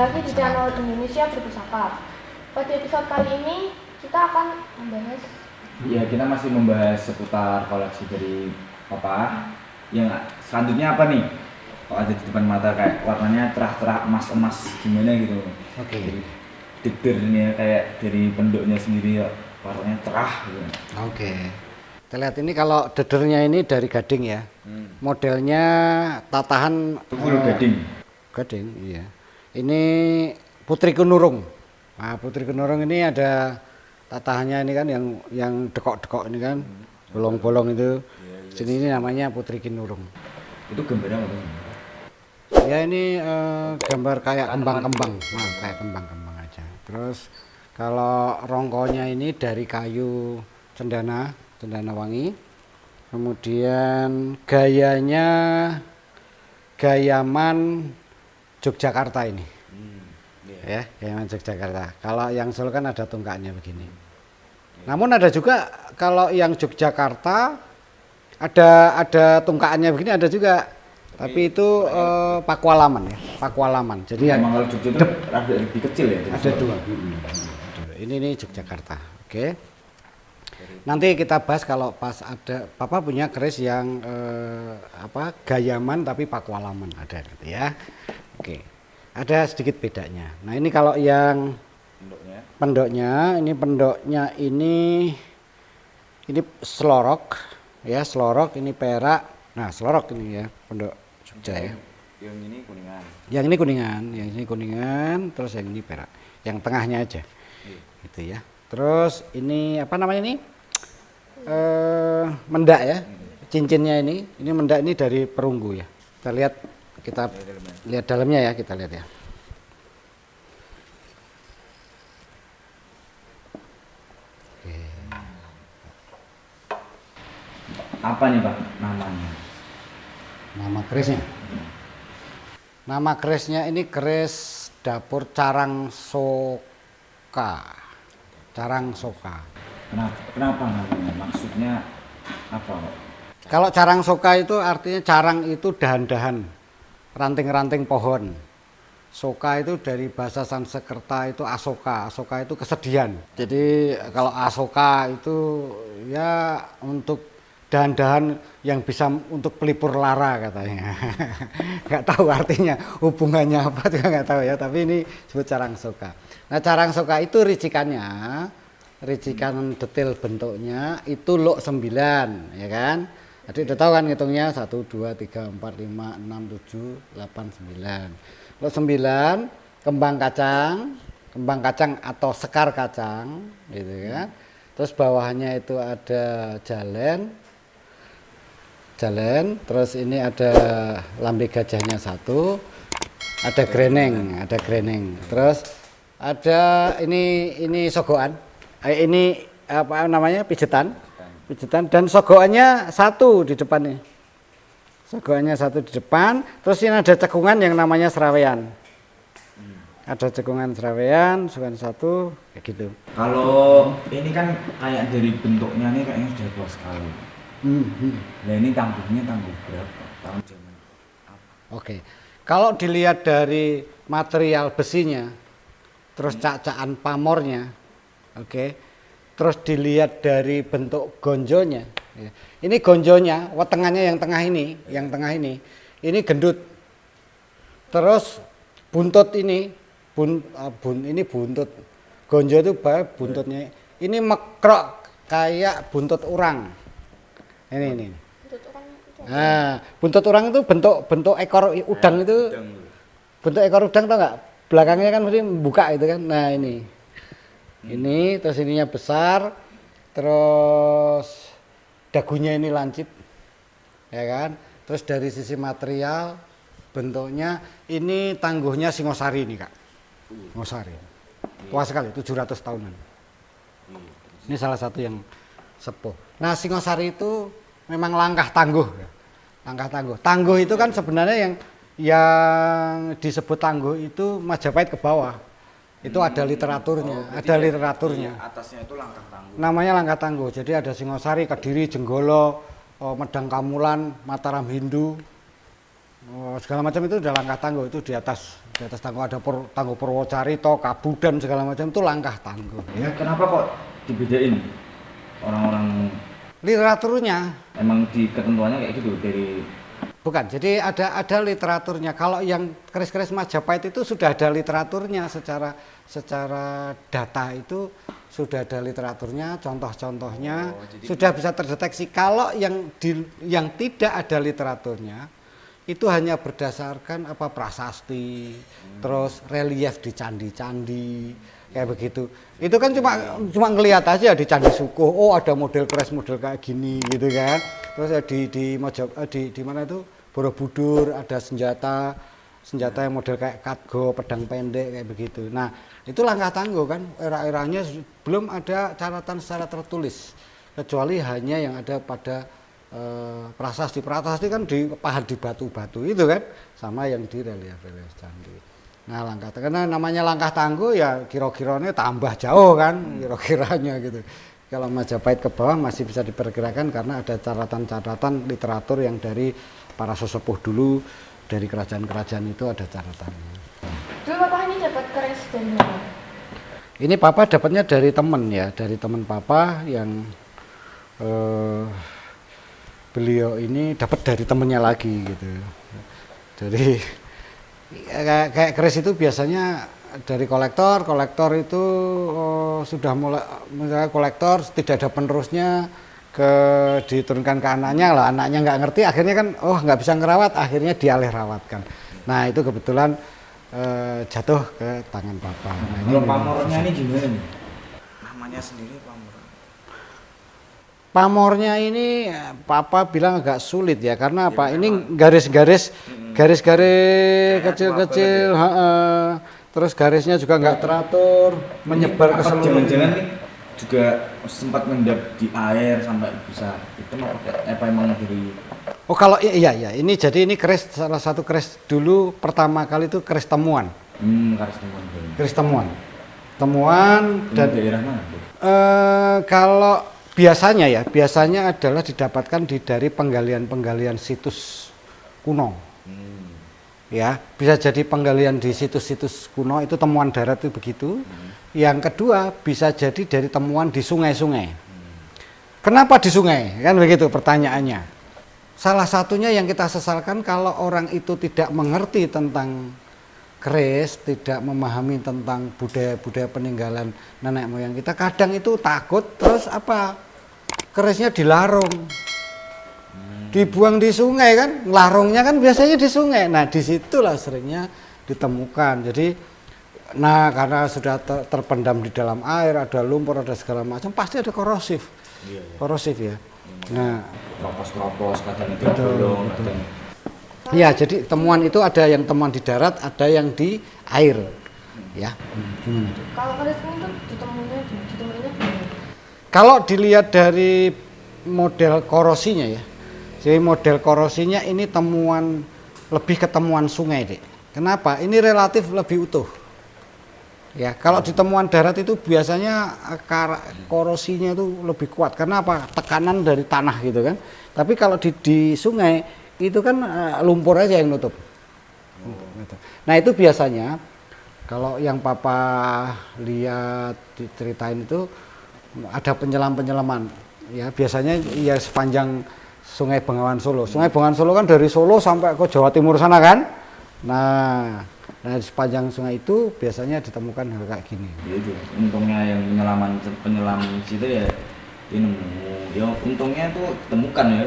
lagi di channel Indonesia Berpusaka. Pada episode kali ini kita akan membahas. Ya, kita masih membahas seputar koleksi dari Papa. Yang selanjutnya apa nih? Kok ada di depan mata kayak warnanya cerah-cerah emas-emas gimana gitu. Oke. Jadi degdernya kayak dari penduknya sendiri ya, warnanya cerah gitu. Oke. Kita lihat ini kalau dedernya ini dari gading ya. Modelnya tatahan Full gading. Gading, iya. Ini Putri Kenurung. Nah, Putri Kenurung ini ada tatahannya ini kan yang dekok-dekok ini kan, bolong-bolong itu. Sini ini namanya Putri Kenurung. Itu gambarnya apa? Ya ini gambar kayak kembang-kembang, nah, kayak kembang-kembang aja. Terus kalau rongkonya ini dari kayu cendana wangi. Kemudian gayanya gayaman Yogyakarta ini. Ya, gayaman Yogyakarta. Kalau yang Solo kan ada tungkaknya begini. Namun ada juga kalau yang Yogyakarta ada tungkakannya begini ada juga. Tapi itu pakualaman ya, pakualaman. Jadi Emang kalau Jogja itu ada lebih kecil ya? ada dua. Ini Yogyakarta. Oke. Nanti kita bahas kalau pas ada Papa punya keris yang gayaman tapi pakualaman ada gitu ya. Oke. Ada sedikit bedanya. Nah, ini kalau yang pendoknya ini selorok ya, selorok ini perak. Nah, selorok ini ya, pendok Jogja ya. Yang ini kuningan. Yang ini kuningan, terus yang ini perak. Yang tengahnya aja. Gitu ya. Terus ini apa namanya ini? Mendak ya. Cincinnya ini mendak ini dari perunggu ya. Kita lihat dalamnya ya, kita lihat ya. Oke. Apa nih Pak namanya? Nama kerisnya. Nama kerisnya ini keris dapur Carang Soka. Carang Soka. Kenapa namanya? Maksudnya apa Pak? Kalau Carang Soka itu artinya carang itu dahan-dahan, ranting-ranting pohon. Soka itu dari bahasa Sanskerta itu asoka. Asoka itu kesedihan. Jadi kalau asoka itu ya untuk dahan-dahan yang bisa untuk pelipur lara katanya. Nggak tahu artinya hubungannya apa juga nggak tahu ya. Tapi ini disebut Carang Soka. Nah, Carang Soka itu ricikan detail bentuknya itu lok 9 ya kan. Jadi udah tahu kan ngitungnya 1, 2, 3, 4, 5, 6, 7, 8, 9. Lok 9 kembang kacang atau sekar kacang gitu kan. Terus bawahnya itu ada jalen, terus ini ada lambe gajahnya 1, ada greneng. Terus ada ini sogokan. Ini apa namanya? Pijetan dan sogokannya 1 di depan nih. Sogokannya 1 di depan, terus ini ada cekungan yang namanya serawean. Ada cekungan serawean, sogokan 1 kayak gitu. Kalau ini kan kayak dari bentuknya nih kayaknya sudah tua sekali. Nah ini tangguh berapa? Tahun zaman apa? Oke. Kalau dilihat dari material besinya, terus cak-cakan pamornya, oke. Terus dilihat dari bentuk gonjonya. Ya. Ini gonjonya, wetengannya yang tengah ini, ini gendut. Terus buntut ini, ini buntut. Gonjo itu buntutnya. Ini mekrok kayak buntut urang. Ini. Nah, buntut urang itu bentuk ekor udang itu. Bentuk ekor udang tau nggak? Belakangnya kan mesti buka itu kan. Nah, ini. Ini terus ininya besar, terus dagunya ini lancip, ya kan. Terus dari sisi material bentuknya ini tangguhnya Singosari ini Kak, Singosari, tua sekali 700 tahunan. Ini salah satu yang sepuh. Nah, Singosari itu memang langkah tangguh. Tangguh itu kan sebenarnya yang disebut tangguh itu Majapahit ke bawah. Itu ada literaturnya, Atasnya itu langkah tangguh. Namanya langkah tangguh. Jadi ada Singosari, Kediri, Jenggolo, Medang Kamulan, Mataram Hindu. segala macam itu udah langkah tangguh, itu di atas tangguh ada tangguh Purwocarito, Kabudan segala macam itu langkah tangguh. Ya, kenapa kok dibedain orang-orang? Literaturnya Emang di ketentuannya kayak gitu dari bukan, jadi ada literaturnya. Kalau yang keris-keris Majapahit itu sudah ada literaturnya secara data itu sudah ada literaturnya, contoh-contohnya sudah bisa terdeteksi. Kalau yang tidak ada literaturnya itu hanya berdasarkan prasasti, terus relief di candi-candi kayak begitu. Itu kan cuma ngelihat aja di Candi Sukuh, oh ada model keris model kayak gini gitu kan. Terus di mana itu Borobudur ada senjata yang model kayak katgo, pedang pendek kayak begitu. Nah, itu langkah tangguh kan, era-eranya belum ada catatan secara tertulis kecuali hanya yang ada pada prasasti kan dipahat di batu-batu itu kan, sama yang di relief candi. Nah, karena namanya langkah tangguh ya kira-kiranya tambah jauh kan, kira-kiranya gitu. Kalau Majapahit ke bawah masih bisa diperkirakan karena ada catatan-catatan literatur yang dari para sesepuh dulu, dari kerajaan-kerajaan itu ada catatannya. Dulu Bapak ini dapat keris dari mana? Ini Papa dapatnya dari teman ya, dari teman Papa yang beliau ini dapat dari temennya lagi gitu. Jadi kayak keris itu biasanya dari kolektor itu sudah mulai misalnya kolektor tidak ada penerusnya diturunkan ke anaknya lah, anaknya nggak ngerti akhirnya kan nggak bisa ngerawat, akhirnya dialih rawatkan. Nah itu kebetulan jatuh ke tangan Papa. Nah, kalau pamornya ini gimana nih? Namanya sendiri pamor. Pamornya ini Papa bilang agak sulit ya karena apa? Ini garis-garis kecil-kecil, terus garisnya juga nggak teratur, menyebar ke seluruh. Jangan-jangan nih juga sempat mendap di air sampai bisa itu apa emang dari? Oh kalau iya ini jadi ini keris salah satu keris dulu pertama kali itu keris temuan. Keris temuan. Dan daerah mana? kalau biasanya adalah didapatkan dari penggalian situs kuno. Ya, bisa jadi penggalian di situs-situs kuno itu temuan darat itu begitu. Yang kedua bisa jadi dari temuan di sungai-sungai. Kenapa di sungai? Kan begitu pertanyaannya. Salah satunya yang kita sesalkan kalau orang itu tidak mengerti tentang keris, tidak memahami tentang budaya-budaya peninggalan nenek moyang kita, kadang itu takut terus kerisnya dilarung. Dibuang di sungai kan, larungnya kan biasanya di sungai. Nah, disitulah seringnya ditemukan. Jadi, karena sudah terpendam di dalam air, ada lumpur, ada segala macam, pasti ada korosif. Korosif ya. Nah, keropos kadang itu bolong. Iya, jadi temuan itu ada yang temuan di darat, ada yang di air. Ya. Gimana? Kalau keris ini tuh ditemuinya gimana? Kalau dilihat dari model korosinya ya. Jadi model korosinya ini lebih ke temuan sungai, Dek. Kenapa? Ini relatif lebih utuh. Ya, kalau di temuan darat itu biasanya korosinya itu lebih kuat. Karena apa? Tekanan dari tanah gitu kan. Tapi kalau di sungai itu kan lumpur aja yang nutup. Nah, itu biasanya kalau yang Papa lihat diceritain itu ada penyelam-penyelaman. Ya, biasanya ya sepanjang Sungai Bengawan Solo. Sungai Bengawan Solo kan dari Solo sampai ke Jawa Timur sana kan. Nah di sepanjang sungai itu biasanya ditemukan hal kayak gini. Ya itu, untungnya yang penyelam situ ya ini ya untungnya tuh temukan ya.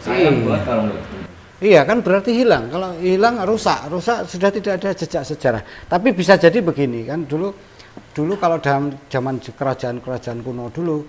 Sayang banget kalau nggak ketemu. Iya kan berarti hilang. Kalau hilang rusak sudah tidak ada jejak sejarah. Tapi bisa jadi begini kan dulu kalau dalam zaman kerajaan kuno dulu,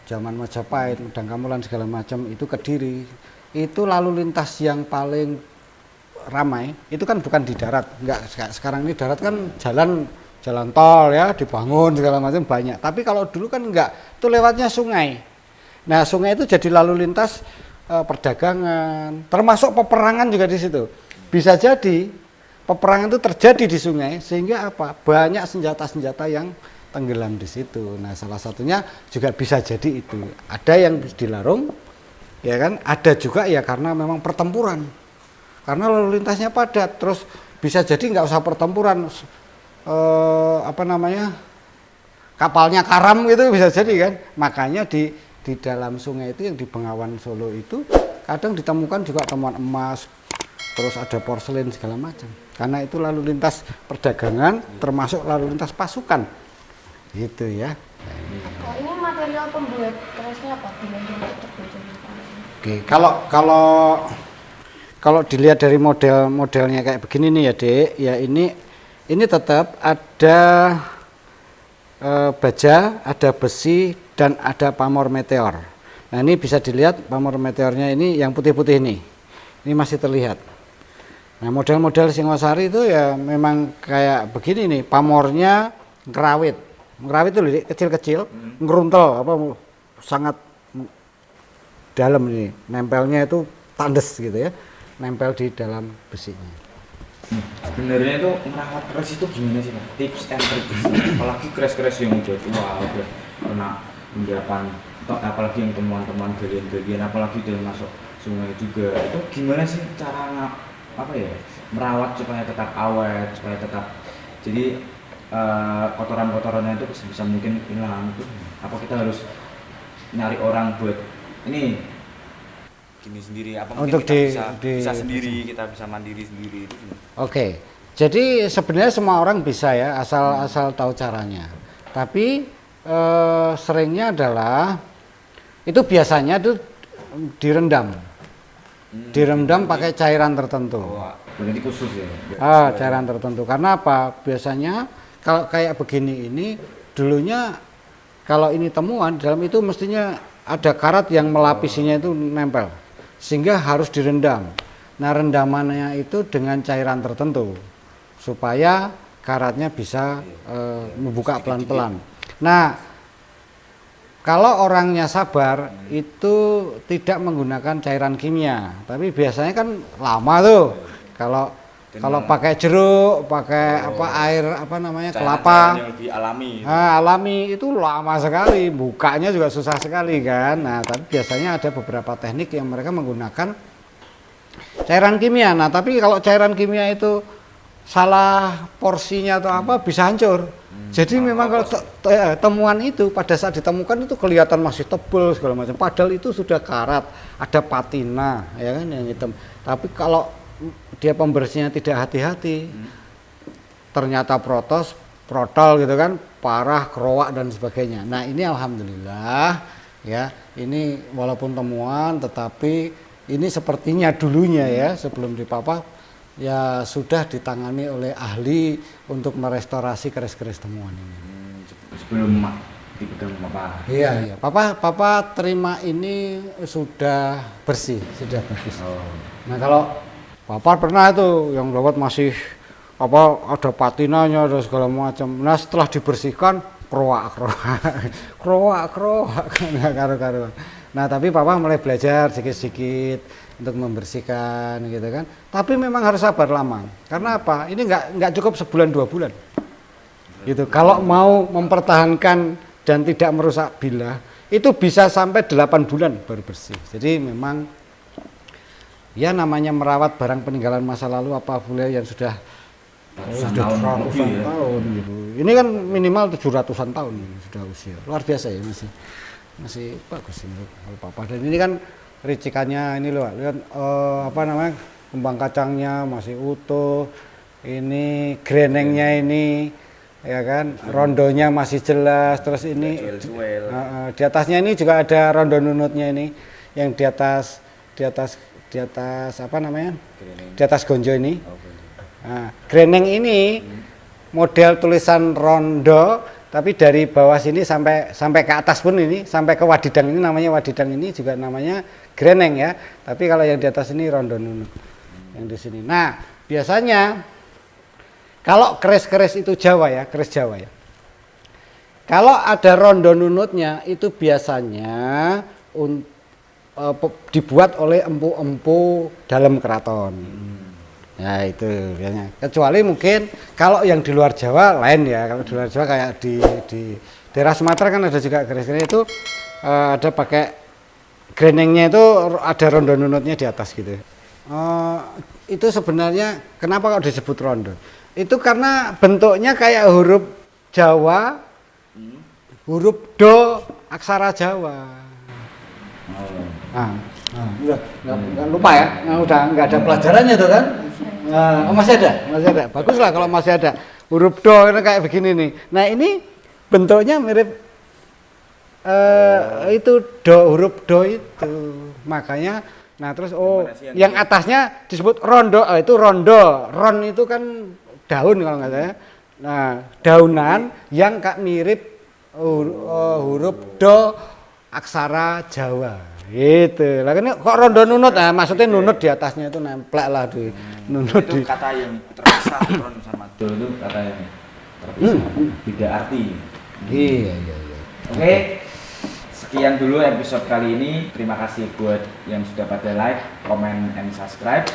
zaman Majapahit, Dangkamulan segala macam itu Kediri, itu lalu lintas yang paling ramai itu kan bukan di darat, enggak sekarang ini darat kan jalan tol ya dibangun segala macam banyak. Tapi kalau dulu kan enggak, itu lewatnya sungai. Nah sungai itu jadi lalu lintas perdagangan, termasuk peperangan juga di situ. Bisa jadi peperangan itu terjadi di sungai sehingga banyak senjata-senjata yang tenggelam di situ. Nah, salah satunya juga bisa jadi itu. Ada yang dilarung, ya kan? Ada juga ya karena memang pertempuran. karena lalu lintasnya padat, terus bisa jadi nggak usah pertempuran, kapalnya karam gitu bisa jadi kan. Makanya di dalam sungai itu yang di Bengawan Solo itu kadang ditemukan juga temuan emas, terus ada porselen segala macam, karena itu lalu lintas perdagangan termasuk lalu lintas pasukan gitu ya. Oh, ini material pembuat kerasnya apa? Oke, kalau dilihat dari modelnya kayak begini nih ya Dek, ya ini tetap ada baja, ada besi, dan ada pamor meteor. Nah ini bisa dilihat pamor meteornya ini yang putih-putih ini masih terlihat. Nah model-model Singosari itu ya memang kayak begini nih, pamornya ngerawit itu loh, kecil-kecil, ngeruntel sangat dalam ini, nempelnya itu tandes gitu ya, nempel di dalam besinya. Sebenarnya itu merawat keris itu gimana sih Pak? Tips and tricks, apalagi keris-keris yang udah tua, udah kena endapan, apalagi yang temuan-temuan galian-galian, apalagi dia masuk sungai juga, itu gimana sih cara merawat supaya tetap awet, supaya tetap jadi kotoran-kotorannya itu sebisa mungkin hilang. Apa kita harus nyari orang buat ini gini sendiri, apa mungkin untuk kita bisa sendiri, kita bisa mandiri sendiri itu gimana? Oke, jadi sebenarnya semua orang bisa ya, asal tahu caranya. Tapi seringnya adalah itu biasanya itu direndam pakai cairan tertentu. Berarti khusus ya? Cairan tertentu. Karena apa? Biasanya kalau kayak begini ini dulunya kalau ini temuan dalam itu mestinya ada karat yang melapisinya itu nempel, sehingga harus direndam. Nah rendamannya itu dengan cairan tertentu supaya karatnya bisa membuka pelan-pelan. Nah kalau orangnya sabar itu tidak menggunakan cairan kimia, tapi biasanya kan lama tuh. Kalau pakai jeruk, pakai air kelapa, yang lebih alami. Alami itu lama sekali, bukanya juga susah sekali kan. Nah, tapi biasanya ada beberapa teknik yang mereka menggunakan cairan kimia. Nah, tapi kalau cairan kimia itu salah porsinya atau apa bisa hancur. Jadi memang kalau temuan itu pada saat ditemukan itu kelihatan masih tebal segala macam. Padahal itu sudah karat, ada patina, ya kan yang hitam. Tapi kalau dia pembersihnya tidak hati-hati, ternyata protol gitu kan, parah, keroak dan sebagainya. Nah ini alhamdulillah ya, ini walaupun temuan tetapi ini sepertinya dulunya ya sebelum dipapah ya sudah ditangani oleh ahli untuk merestorasi keris-keris temuan ini. Sebelum dipegang Papa. Iya. Papa terima ini sudah bersih, sudah bagus. Nah kalau Papa pernah itu yang dapat masih ada patinanya ada segala macam. Nah setelah dibersihkan kroak nggak karu-karuan. Nah tapi Papa mulai belajar sedikit-sedikit untuk membersihkan gitu kan. Tapi memang harus sabar lama. Karena apa? Ini nggak cukup sebulan 2 bulan. Gitu. Kalau mau mempertahankan dan tidak merusak bilah itu bisa sampai 8 bulan baru bersih. Jadi memang ya namanya merawat barang peninggalan masa lalu apa boleh yang sudah ratusan tahun gitu. Ini kan minimal 700-an tahun sudah usia. Luar biasa ya, masih bagus ini Papa. Dan ini kan ricikannya ini loh, lihat kembang kacangnya masih utuh. Ini grenengnya ini ya kan, rondonya masih jelas. Terus ini di atasnya ini juga ada rondo nunutnya ini yang di atas di atas gonjo ini. Nah, greneng ini model tulisan rondo, tapi dari bawah sini sampai ke atas pun ini, sampai ke wadidang ini namanya wadidang, ini juga namanya greneng ya. Tapi kalau yang di atas ini rondo nunut yang di sini. Nah, biasanya kalau keris-keris itu Jawa ya, keris Jawa ya. Kalau ada rondo nunutnya itu biasanya dibuat oleh empu-empu dalam keraton. Ya itu biasanya. Kecuali mungkin kalau yang di luar Jawa lain ya. Kalau di luar Jawa kayak di daerah Sumatera kan ada juga keris-keris itu ada pakai grenengnya itu ada rondo nunutnya di atas gitu. itu sebenarnya kenapa kok disebut rondo? Itu karena bentuknya kayak huruf Jawa, huruf do, aksara Jawa. Nggak lupa ya, udah nggak ada pelajarannya tuh kan? Masih ada. Baguslah kalau masih ada. Huruf do ini kayak begini nih. Nah ini bentuknya mirip itu huruf do itu. Makanya, nah terus yang atasnya disebut rondo, itu rondo. Ron itu kan daun kalau nggak salah. Nah daunan yang mirip huruf do aksara Jawa. Gitu. Lah kan kok rondo nunut, nah maksudnya nunut di atasnya itu nemplek lah di nunut itu di. kata yang terpisah ron sama do itu kata yang terpisah, beda arti. Iya. Oke. Sekian dulu episode kali ini. Terima kasih buat yang sudah pada like, comment, and subscribe.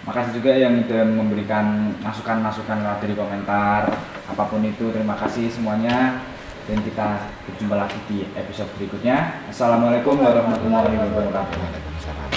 Makasih juga yang sudah memberikan masukan-masukan lewat dari komentar apapun itu. Terima kasih semuanya. Dan kita berjumpa lagi di episode berikutnya. Assalamualaikum warahmatullahi wabarakatuh.